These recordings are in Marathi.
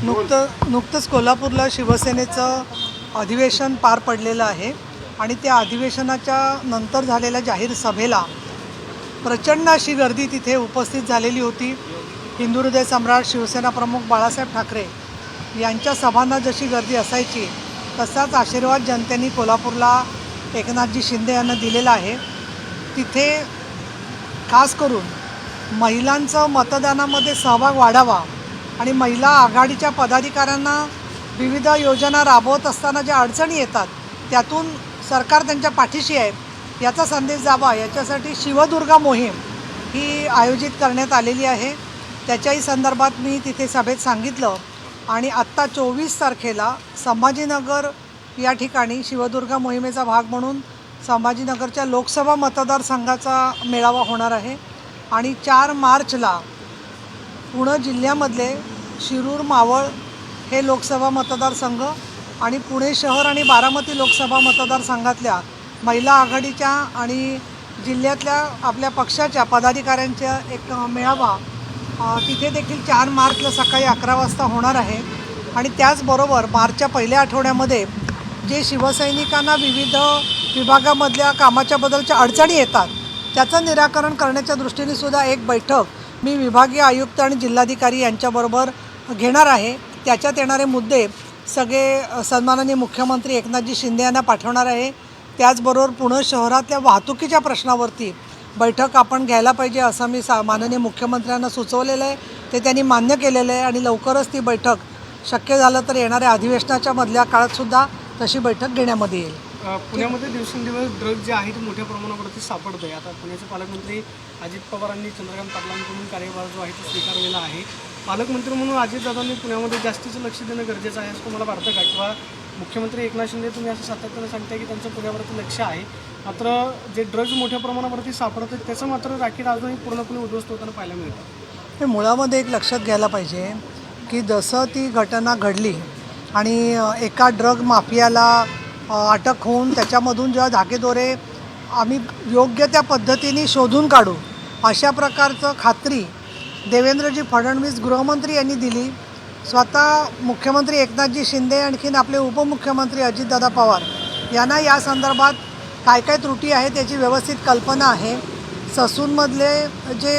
नुकतंच कोल्हापूरला शिवसेनेचं अधिवेशन पार पडलेलं आहे आणि त्या अधिवेशनाच्या नंतर झालेल्या जाहीर सभेला प्रचंड अशी गर्दी तिथे उपस्थित झालेली होती। हिंदू हृदय सम्राट शिवसेना प्रमुख बाळासाहेब ठाकरे यांच्या सभांना जशी गर्दी असायची तसाच आशीर्वाद जनतेने कोल्हापूरला एकनाथजी शिंदे यांना दिलेला आहे। तिथे खास करून महिलांचं मतदानामध्ये सहभाग वाढावा आणि महिला आघाडीच्या पदाधिकाऱ्यांना विविध योजना राबवत असताना ज्या अडचणी येतात त्यातून सरकार त्यांच्या पाठीशी आहे याचा संदेश जावा याच्यासाठी शिवदुर्गा मोहीम ही आयोजित करण्यात आलेली आहे। त्याच्याही संदर्भात मी तिथे सभेत सांगितलं आणि आत्ता 24 तारखेला संभाजीनगर या ठिकाणी शिवदुर्गा मोहिमेचा भाग म्हणून संभाजीनगरच्या लोकसभा मतदारसंघाचा मेळावा होणार आहे आणि 4 मार्चला पुणे जिल्ह्यामधले शिरूर मावळ हे लोकसभा मतदारसंघ आणि पुणे शहर आणि बारामती लोकसभा मतदारसंघातल्या महिला आघाडीच्या आणि जिल्ह्यातल्या आपल्या पक्षाच्या पदाधिकाऱ्यांचा एक मेळावा तिथे देखील 4 मार्चला सकाळी 11 वाजता होणार आहे। आणि त्याचबरोबर मार्चच्या पहिल्या आठवड्यामध्ये जे शिवसैनिकांना विविध विभागामधल्या कामाच्या बद्दलच्या अडचणी येतात त्याचं निराकरण करण्याच्या दृष्टीने सुद्धा एक बैठक मी विभागीय आयुक्त आणि जिल्हाधिकारी यांच्याबरोबर घेणार आहे। त्याच्यात येणारे मुद्दे सगळे सन्माननीय मुख्यमंत्री एकनाथजी शिंदे यांना पाठवणार आहे। त्याचबरोबर पुणे शहरातल्या वाहतुकीच्या प्रश्नावरती बैठक आपण घ्यायला पाहिजे असं मी माननीय मुख्यमंत्र्यांना सुचवलेलं आहे। ते त्यांनी मान्य केलेलं आहे आणि लवकरच ती बैठक शक्य झालं तर येणाऱ्या अधिवेशनाच्या मधल्या काळातसुद्धा तशी बैठक घेण्यामध्ये येईल। पुण्यामध्ये दिवसेंदिवस ड्रग्ज जे आहेत मोठ्या प्रमाणावरती सापडत आहे। आता पुण्याचे पालकमंत्री अजित पवारांनी चंद्रकांत पाटलांकडून कार्यभार जो आहे तो स्वीकारलेला आहे। पालकमंत्री म्हणून अजितदादांनी पुण्यामध्ये जास्तीचं लक्ष देणं गरजेचं आहे असं तुम्हाला वाटतं का? किंवा मुख्यमंत्री एकनाथ शिंदे तुम्ही असं सातत्यानं सांगताय की त्यांचं पुण्यावरती लक्ष आहे, मात्र जे ड्रग्ज मोठ्या प्रमाणावरती सापडत आहेत त्याचं मात्र राखीव अजूनही पूर्णपणे उद्ध्वस्त होताना पाहायला मिळतं। हे मुळामध्ये एक लक्षात घ्यायला पाहिजे की जसं ती घटना घडली आणि एका ड्रग माफियाला अटक होऊन त्याच्यामधून जेव्हा धागेदोरे आम्ही योग्य त्या पद्धतीने शोधून काढू अशा प्रकारचं खात्री देवेंद्रजी फडणवीस गृहमंत्री यांनी दिली। स्वतः मुख्यमंत्री एकनाथजी शिंदे आणखीन आपले उपमुख्यमंत्री अजितदादा पवार यांना या संदर्भात काय काय त्रुटी आहेत याची व्यवस्थित कल्पना आहे। ससूनमधले जे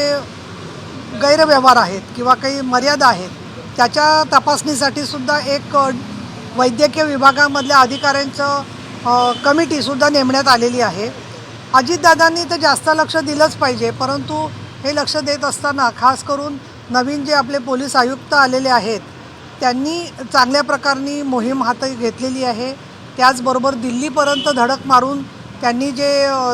गैरव्यवहार आहेत किंवा काही मर्यादा आहेत त्याच्या तपासणीसाठी सुद्धा एक वैद्यकीय विभागामधल्या अधिकाऱ्यांचं कमिटीसुद्धा नेमण्यात आलेली आहे। अजितदादांनी तर जास्त लक्ष दिलंच पाहिजे, परंतु हे लक्ष देत असताना खास करून नवीन जे आपले पोलीस आयुक्त आलेले आहेत त्यांनी चांगल्या प्रकारे मोहीम हाती घेतलेली आहे। त्याचबरोबर दिल्लीपर्यंत धडक मारून त्यांनी जे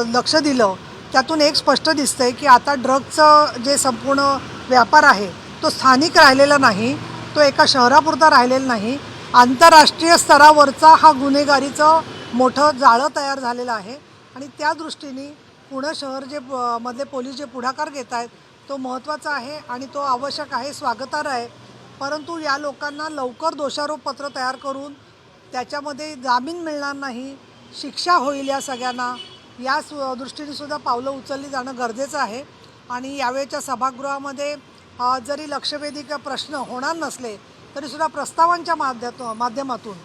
लक्ष दिलं त्यातून एक स्पष्ट दिसतं आहे की आता ड्रग्जचं जे संपूर्ण व्यापार आहे तो स्थानिक राहिलेला नाही, तो एका शहरापुरता राहिलेला नाही, आंतरराष्ट्रीय स्तरावरचा हा गुन्हेगारीचं मोठं जाळं तयार झालेलं आहे। आणि त्या दृष्टीने पुणे शहर जे मधले पोलीस जे पुढाकार घेत आहेत तो महत्त्वाचा आहे आणि तो आवश्यक आहे, स्वागतार्ह आहे। परंतु या लोकांना लवकर दोषारोपपत्र तयार करून त्याच्यामध्ये जामीन मिळणार नाही, शिक्षा होईल या सगळ्यांना, या दृष्टीने सुद्धा पावलं उचलली जाणं गरजेचं आहे। आणि यावेळच्या सभागृहामध्ये जरी लक्षवेधी प्रश्न होणार नसले तरीसुद्धा प्रस्तावांच्या माध्यमातून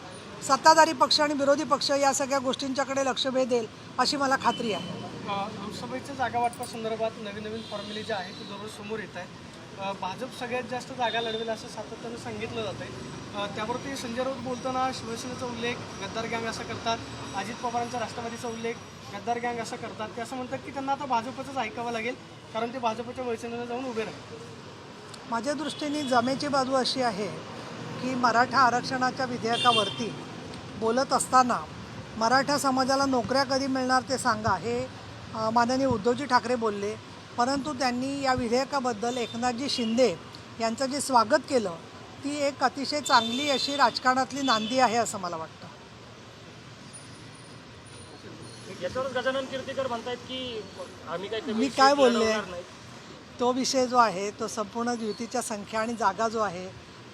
सत्ताधारी पक्ष आणि विरोधी पक्ष या सगळ्या गोष्टींच्याकडे लक्ष वेधेल अशी मला खात्री आहे। लोकसभेच्या जागा वाटपासंदर्भात नवीन फॉर्म्युले जे आहे ते दररोज समोर येत आहे। भाजप सगळ्यात जास्त जागा लढवेल असं सातत्यानं सांगितलं जात आहे। त्यावरती संजय राऊत बोलताना शिवसेनेचा उल्लेख गद्दार गँग असा करतात, अजित पवारांचा राष्ट्रवादीचा उल्लेख गद्दार गँग असं करतात। ते असं म्हणतात की त्यांना आता भाजपचंच ऐकावं लागेल कारण ते भाजपच्या वैसनेला जाऊन उभे राहतात। माझ्या दृष्टीने जमेची बाजू अशी आहे की मराठा आरक्षणाच्या विधेयकावरती बोलत असताना मराठा समाजाला नोकऱ्या कधी मिळणार ते सांगा हे माननीय उद्धवजी ठाकरे बोलले, परंतु त्यांनी या विधेयकाबद्दल एकनाथजी शिंदे यांचं जे स्वागत केलं ती एक अतिशय चांगली अशी राजकारणातली नांदी आहे असं मला वाटतं। गजानन कीर्तीकर म्हणतात की मी काय बोलले तो विषय जो आहे तो संपूर्ण युतीच्या संख्या आणि जागा जो आहे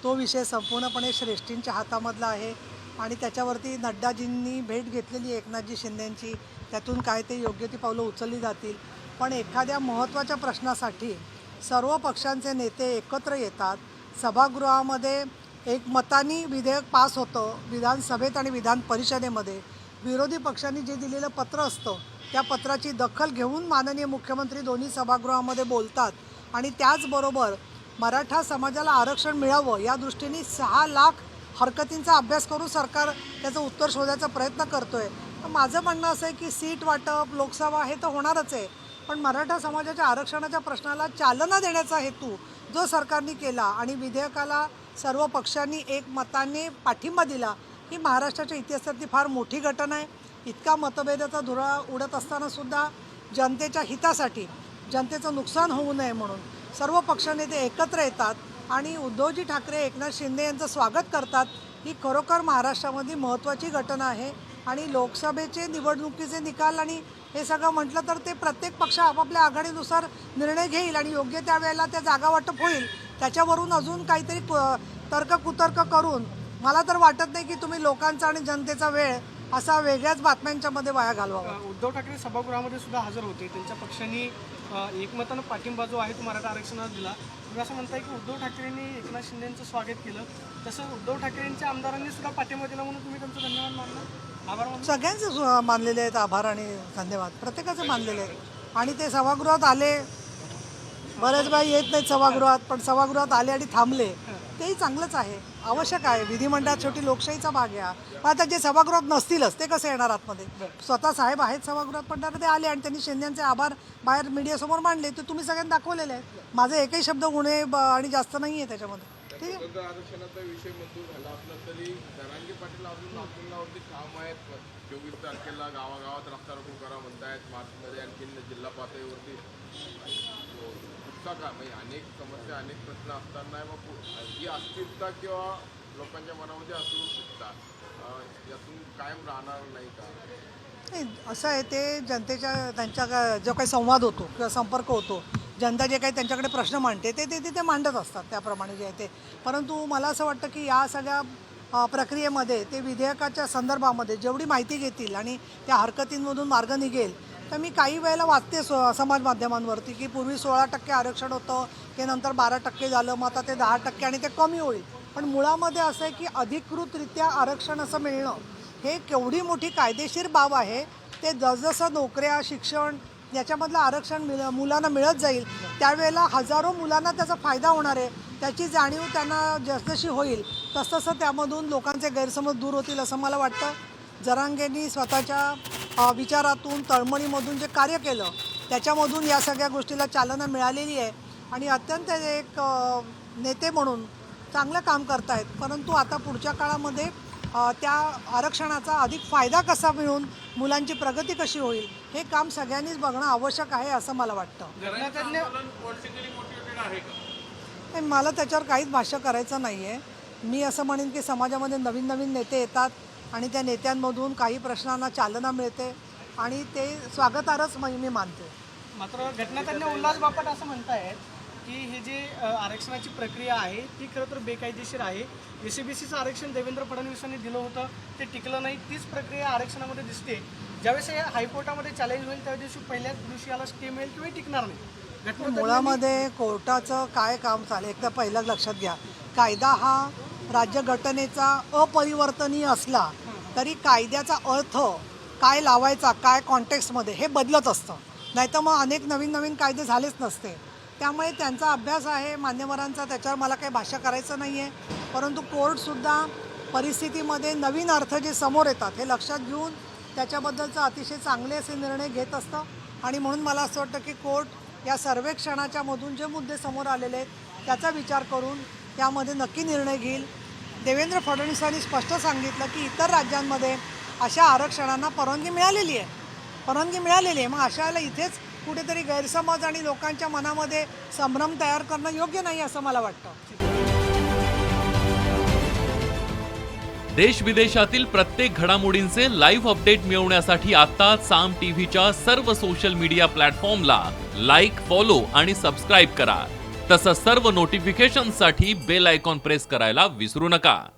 तो विषय संपूर्णपणे श्रेष्ठींच्या हातामधला आहे आणि त्याच्यावरती नड्डाजींनी भेट घेतलेली एकनाथजी शिंदेंची, त्यातून काय ते योग्य ती पावलं उचलली जातील। पण एखाद्या महत्त्वाच्या प्रश्नासाठी सर्व पक्षांचे नेते एकत्र येतात, सभागृहामध्ये एक मतानी विधेयक पास होतं विधानसभेत आणि विधान परिषदेमध्ये, विरोधी पक्षांनी जे दिलेलं पत्र असतं त्या पत्राची दखल घेऊन माननीय मुख्यमंत्री दोन्ही सभागृहामध्ये बोलतात आणि त्याचबरोबर मराठा समाजाला आरक्षण मिळावं या दृष्टीने 6 लाख हरकतींचा अभ्यास करून सरकार त्याचं उत्तर शोधायचा प्रयत्न करतो आहे. माझं म्हणणं असं आहे की सीट वाटप लोकसभा हे तर होणारच आहे, पण मराठा समाजाच्या आरक्षणाच्या प्रश्नाला चालना देण्याचा हेतू जो सरकारने केला आणि विधेयकाला सर्व पक्षांनी एक मताने पाठिंबा दिला ही महाराष्ट्राच्या इतिहासातली फार मोठी घटना आहे. इतका मतभेदाचा धुरा उडत असतानासुद्धा जनतेच्या हितासाठी, जनतेचं नुकसान होऊ नये म्हणून सर्व पक्षनेते एकत्र येतात आणि उद्धवजी ठाकरे एकनाथ शिंदे यांचं स्वागत करतात. ही खरोखर महाराष्ट्रामध्ये महत्त्वाची घटना आहे आणि लोकसभेचे निवडणुकीचे निकाल आणि हे सगळं म्हटलं तर ते प्रत्येक पक्ष आपापल्या आघाडीनुसार निर्णय घेईल आणि योग्य त्यावेळेला त्या जागा वाटप होईल. त्याच्यावरून अजून काहीतरी तर्क करून मला तर वाटत नाही की तुम्ही लोकांचा आणि जनतेचा वेळ असा वेगळ्याच बातम्यांच्या मध्ये वाया घालवावा. उद्धव ठाकरे सभागृहामध्ये सुद्धा हजर होते. त्यांच्या पक्षाने एकमतानं पाठिंबा जो आहे तो मराठा आरक्षणाला दिला. तुम्ही असं म्हणताय की उद्धव ठाकरेंनी एकनाथ शिंदेंचं स्वागत केलं, तसं उद्धव ठाकरेंच्या आमदारांनी सुद्धा पाठिंबा दिला म्हणून तुम्ही त्यांचं धन्यवाद मानला, आभार मानला? सगळ्यांचे मानलेले आहेत आभार आणि धन्यवाद, प्रत्येकाचे मानलेले आहेत. आणि ते सभागृहात आले, बरेच बाई येत नाहीत सभागृहात, पण सभागृहात आले आणि थांबले तेही चांगलंच आहे, आवश्यक आहे. विधिमंडळात शेवटी लोकशाहीचा भाग आहे. पण आता जे सभागृहात नसतीलच ते कसे येणार आतमध्ये? स्वतः साहेब आहेत सभागृहात, पण ते आले आणि त्यांनी शिंदेचे आभार बाहेर मीडियासमोर मांडले. ते तुम्ही सगळ्यांनी दाखवलेले आहेत. माझे एकही शब्द गुन्हे आणि जास्त नाही आहे त्याच्यामध्ये. ठीक आहे. आरक्षणाचा विषय मंजूर झाला असला तरी जरांगे पाटील अजून नागपूरलावरती ठाम आहेत. 24 तारखेला गावागावात रस्ता रोको करा म्हणतायत. मार्चमध्ये आणखी जिल्हा पातळीवरती म्हणजे अनेक समस्या, अनेक प्रश्न असताना मग ही अस्थिरता किंवा लोकांच्या मनामध्ये अस्वस्थता यातून कायम राहणार नाही का? नाही, असं आहे ते जनतेच्या त्यांच्या जो काही संवाद होतो किंवा संपर्क होतो, जनता जे काही त्यांच्याकडे प्रश्न मांडते ते मांडत असतात त्याप्रमाणे जे आहे ते. परंतु मला असं वाटतं की या सगळ्या प्रक्रियेमध्ये ते विधेयकाच्या संदर्भामध्ये जेवढी माहिती घेतील आणि त्या हरकतींमधून मार्ग निघेल. तर मी काही वेळेला वाचते समाज माध्यमांवरती की पूर्वी 16% आरक्षण होतं, ते नंतर 12% झालं, मग आता ते 10% आणि ते कमी होईल. पण मुळामध्ये असं आहे की अधिकृतरित्या आरक्षण असं मिळणं हे केवढी मोठी कायदेशीर बाब आहे. ते जसजसं नोकऱ्या, शिक्षण याच्यामधलं आरक्षण मुलांना मिळत जाईल त्यावेळेला हजारो मुलांना त्याचा फायदा होणार आहे. त्याची जाणीव त्यांना जसजशी होईल तसतसं त्यामधून लोकांचे गैरसमज दूर होतील असं मला वाटतं. जरांगेंनी स्वतःच्या विचारातून, तळमळीमधून जे कार्य केलं त्याच्यामधून या सगळ्या गोष्टीला चालना मिळालेली आहे आणि अत्यंत एक नेते म्हणून चांगलं काम करतायत. परंतु आता पुढच्या काळामध्ये त्या आरक्षणाचा अधिक फायदा कसा मिळून मुलांची प्रगती कशी होईल हे काम सगळ्यांनीच बघणं आवश्यक आहे असं मला वाटतं. नाही, मला त्याच्यावर काहीच भाष्य करायचं नाही आहे. मी असं म्हणेन की समाजामध्ये नवीन नवीन नेते येतात आणि त्या नेत्यांमधून काही प्रश्नांना चालना मिळते आणि ते स्वागतार्हच मी मानते. मात्र घटनातज्ञ उल्हास बापट असं म्हणतायत की हे जे आरक्षणाची प्रक्रिया आहे ती खरं तर बेकायदेशीर आहे. SCBCचं आरक्षण देवेंद्र फडणवीसांनी दिलं होतं, ते टिकलं नाही. तीच प्रक्रिया आरक्षणामध्ये दिसते. ज्यावेळेस हे हायकोर्टामध्ये चॅलेंज होईल त्या दिवशी पहिल्याच दिवशी याला स्टे मिळेल किंवा टिकणार नाही. मुळामध्ये कोर्टाचं काय काम चालेल एक तर पहिलं लक्षात घ्या, कायदा हा राज्यघटनेचा अपरिवर्तनीय असला तरी कायद्याचा अर्थ काय लावायचा, काय कॉन्टेक्स्टमध्ये हे बदलत असतं. नाहीतर मग अनेक नवीन नवीन कायदे झालेच नसते. त्यामुळे त्यांचा अभ्यास आहे मान्यवरांचा, त्याच्यावर मला काही भाष्य करायचं नाही आहे. परंतु कोर्टसुद्धा परिस्थितीमध्ये नवीन अर्थ जे समोर येतात हे लक्षात घेऊन त्याच्याबद्दलचा अतिशय चांगले असे निर्णय घेत असतं आणि म्हणून मला असं वाटतं की कोर्ट या सर्वेक्षणाच्या मधून जे मुद्दे समोर आलेले आहेत त्याचा विचार करून त्यामध्ये नक्की निर्णय घेईल. देवेंद्र फडणवीसांनी स्पष्ट सांगितलं की इतर राज्यांमध्ये अशा आरक्षणांना परवानगी मिळालेली आहे. मग अशाला इथेच कुठेतरी गैरसमज आणि लोकांच्या मनामध्ये संभ्रम तयार करणं योग्य नाही असं मला वाटतं. देश विदेशातील प्रत्येक घडामोडींचे लाईव्ह अपडेट मिळवण्यासाठी आता साम टीव्हीच्या सर्व सोशल मीडिया प्लॅटफॉर्मला लाईक, फॉलो आणि सबस्क्राईब करा. तसंच सर्व नोटिफिकेशनसाठी बेल आयकॉन प्रेस करायला विसरू नका.